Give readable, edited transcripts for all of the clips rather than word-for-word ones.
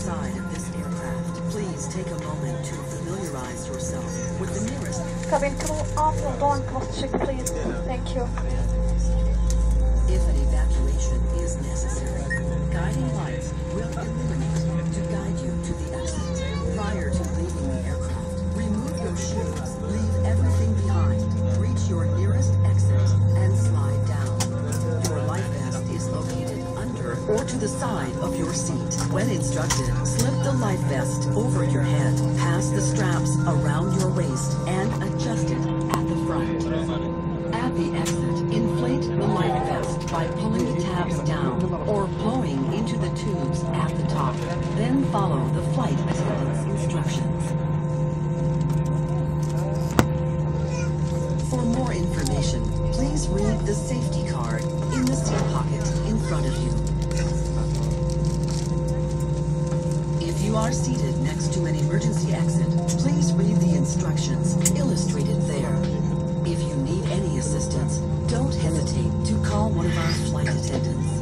side of this aircraft. Please take a moment to familiarize yourself with the nearest. Cabin crew, all door cross check, please. Thank you. If an evacuation is necessary, guiding lights will illuminate to guide you to the exit. Prior to leaving the aircraft, remove your shoes, leave everything behind, reach your nearest exit, and slide down. Your life vest is located under or to the side of your seat. When instructed, slip the life vest over your head, pass the straps around your waist, and adjust it at the front. At the exit, inflate the life vest by pulling the tabs down or blowing into the tubes at the top. Then follow the flight attendant's instructions. For more information, please read the safety card in the seat pocket in front of you. If you are seated next to an emergency exit, please read the instructions illustrated there. If you need any assistance, don't hesitate to call one of our flight attendants.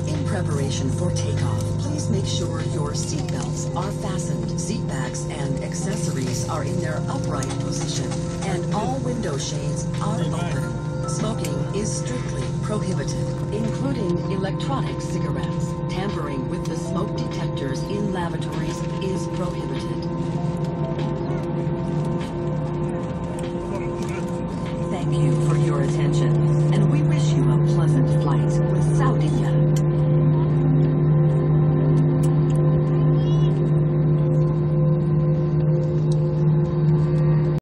In preparation for takeoff, please make sure your seat belts are fastened, seat backs and accessories are in their upright position, and all window shades are open. Smoking is strictly prohibited, including electronic cigarettes. Tampering with the smoke detectors in lavatories is prohibited. Thank you for your attention, and